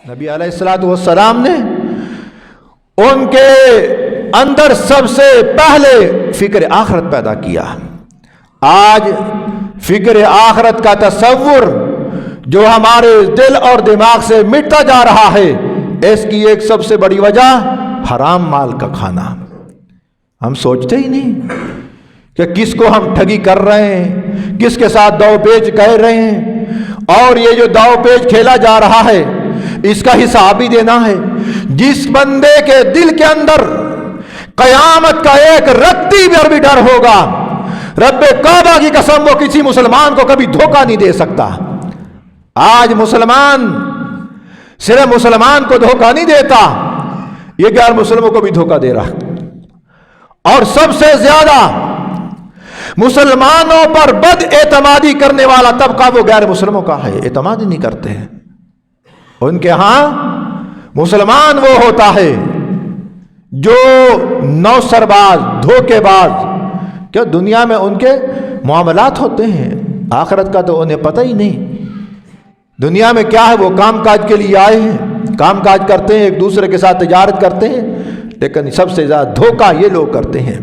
نبی علیہ الصلوۃ والسلام نے ان کے اندر سب سے پہلے فکر آخرت پیدا کیا۔ آج فکر آخرت کا تصور جو ہمارے دل اور دماغ سے مٹتا جا رہا ہے، اس کی ایک سب سے بڑی وجہ حرام مال کا کھانا۔ ہم سوچتے ہی نہیں کہ کس کو ہم ٹھگی کر رہے ہیں، کس کے ساتھ داؤ پیچ کر رہے ہیں، اور یہ جو داؤ پیچ کھیلا جا رہا ہے اس کا حساب بھی دینا ہے۔ جس بندے کے دل کے اندر قیامت کا ایک رتی بھی ڈر ہوگا، رب کعبہ کی قسم وہ کسی مسلمان کو کبھی دھوکہ نہیں دے سکتا۔ آج مسلمان صرف مسلمان کو دھوکہ نہیں دیتا، یہ غیر مسلموں کو بھی دھوکہ دے رہا، اور سب سے زیادہ مسلمانوں پر بد اعتمادی کرنے والا طبقہ وہ غیر مسلموں کا ہے، اعتماد نہیں کرتے ہیں۔ ان کے ہاں مسلمان وہ ہوتا ہے جو نوسر باز، دھوکے باز، کیا دنیا میں ان کے معاملات ہوتے ہیں، آخرت کا تو انہیں پتہ ہی نہیں۔ دنیا میں کیا ہے، وہ کام کاج کے لیے آئے ہیں، کام کاج کرتے ہیں، ایک دوسرے کے ساتھ تجارت کرتے ہیں، لیکن سب سے زیادہ دھوکہ یہ لوگ کرتے ہیں۔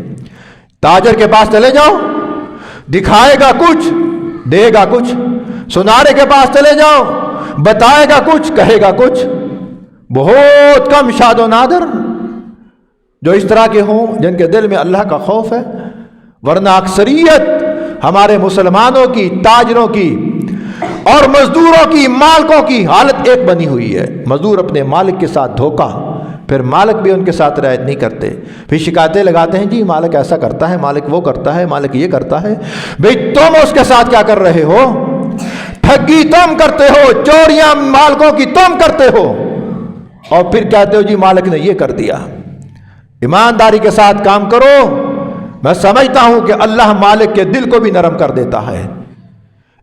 تاجر کے پاس چلے جاؤ، دکھائے گا کچھ، دے گا کچھ۔ سنارے کے پاس چلے جاؤ، بتائے گا کچھ، کہے گا کچھ۔ بہت کم شاد و نادر جو اس طرح کے ہوں جن کے دل میں اللہ کا خوف ہے، ورنہ اکثریت ہمارے مسلمانوں کی، تاجروں کی اور مزدوروں کی، مالکوں کی حالت ایک بنی ہوئی ہے۔ مزدور اپنے مالک کے ساتھ دھوکہ، پھر مالک بھی ان کے ساتھ رعایت نہیں کرتے، پھر شکایتیں لگاتے ہیں، جی مالک ایسا کرتا ہے، مالک وہ کرتا ہے، مالک یہ کرتا ہے۔ بھئی تم اس کے ساتھ کیا کر رہے ہو؟ ٹھگی تم کرتے ہو، چوریاں مالکوں کی تم کرتے ہو، اور پھر کہتے ہو جی مالک نے یہ کر دیا۔ ایمانداری کے ساتھ کام کرو۔ میں سمجھتا ہوں کہ اللہ مالک کے دل کو بھی نرم کر دیتا ہے۔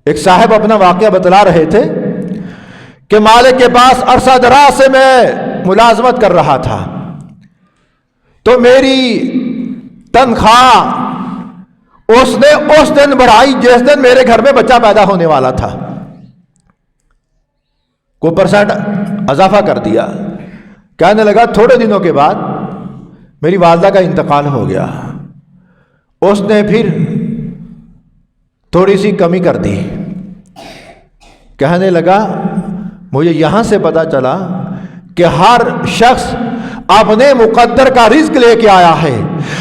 ایک صاحب اپنا واقعہ بتلا رہے تھے کہ مالک کے پاس عرصہ دراز سے میں ملازمت کر رہا تھا، تو میری تنخواہ اس نے اس دن بڑھائی جس دن میرے گھر میں بچہ پیدا ہونے والا تھا، کوئی پرسنٹ اضافہ کر دیا۔ کہنے لگا تھوڑے دنوں کے بعد میری والدہ کا انتقال ہو گیا، اس نے پھر تھوڑی سی کمی کر دی۔ کہنے لگا مجھے یہاں سے پتا چلا کہ ہر شخص اپنے مقدر کا رزق لے کے آیا ہے۔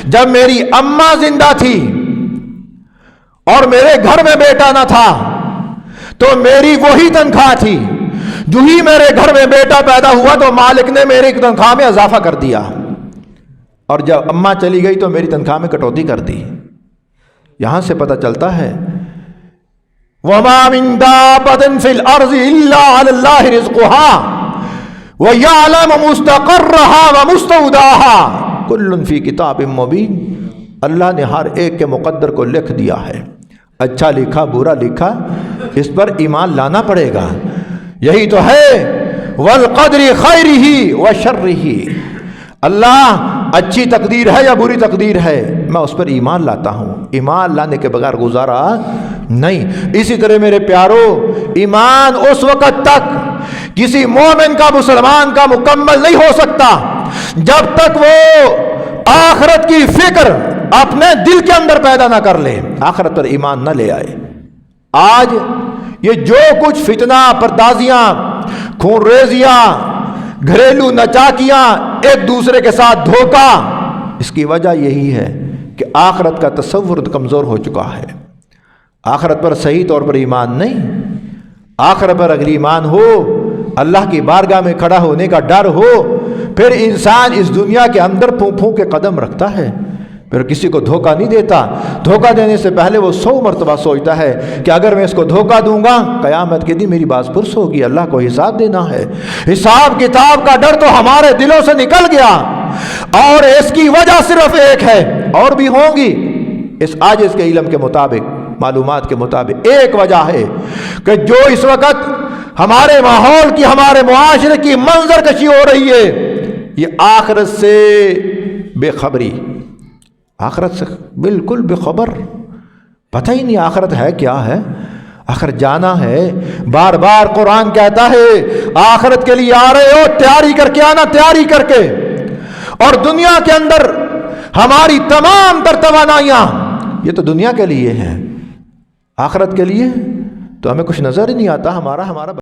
جب میری اماں زندہ تھی اور میرے گھر میں بیٹا نہ تھا تو میری وہی تنخواہ تھی، جو ہی میرے گھر میں بیٹا پیدا ہوا تو مالک نے میری تنخواہ میں اضافہ کر دیا، اور جب اماں چلی گئی تو میری تنخواہ میں کٹوتی کر دی۔ یہاں سے پتہ چلتا ہے وَمَا مِن دَابَّةٍ فِي الْأَرْضِ إِلَّا عَلَى اللَّهِ رِزْقُهَا وَيَعْلَمُ مُسْتَقَرَّهَا وَمُسْتَوْدَاهَا كُلٌّ فِي كِتَابٍ مُبِينٍ۔ اللہ نے ہر ایک کے مقدر کو لکھ دیا ہے، اچھا لکھا برا لکھا، اس پر ایمان لانا پڑے گا۔ یہی تو ہے وَالْقَدْرِ خَيْرِهِ وَشَرِّهِ، اللہ اچھی تقدیر ہے یا بری تقدیر ہے، میں اس پر ایمان لاتا ہوں، ایمان لانے کے بغیر گزارا نہیں۔ اسی طرح میرے پیارو، ایمان اس وقت تک کسی مومن کا، مسلمان کا مکمل نہیں ہو سکتا جب تک وہ آخرت کی فکر اپنے دل کے اندر پیدا نہ کر لے، آخرت پر ایمان نہ لے آئے۔ آج یہ جو کچھ فتنہ پردازیاں، خون ریزیاں، گھریلو نچاکیاں، ایک دوسرے کے ساتھ دھوکہ، اس کی وجہ یہی ہے کہ آخرت کا تصور کمزور ہو چکا ہے۔ آخرت پر صحیح طور پر ایمان نہیں۔ آخرت پر اگر ایمان ہو، اللہ کی بارگاہ میں کھڑا ہونے کا ڈر ہو، پھر انسان اس دنیا کے اندر پھونک کے قدم رکھتا ہے، پھر کسی کو دھوکہ نہیں دیتا۔ دھوکہ دینے سے پہلے وہ 100 مرتبہ سوچتا ہے کہ اگر میں اس کو دھوکہ دوں گا قیامت کے دن میری باز پرس ہوگی، اللہ کو حساب دینا ہے۔ حساب کتاب کا ڈر تو ہمارے دلوں سے نکل گیا، اور اس کی وجہ صرف ایک ہے، اور بھی ہوں گی، اس عاجز کے علم کے مطابق، معلومات کے مطابق ایک وجہ ہے کہ جو اس وقت ہمارے ماحول کی، ہمارے معاشرے کی منظر کشی ہو رہی ہے، یہ آخرت سے بے خبری، آخرت سے بالکل بے خبر، پتہ ہی نہیں آخرت ہے کیا ہے، آخر جانا ہے۔ بار بار قرآن کہتا ہے آخرت کے لیے آ رہے ہو تیاری کر کے آنا، تیاری کر کے. اور دنیا کے اندر ہماری تمام تر توانائیاں یہ تو دنیا کے لیے ہیں، آخرت کے لیے تو ہمیں کچھ نظر ہی نہیں آتا. ہمارا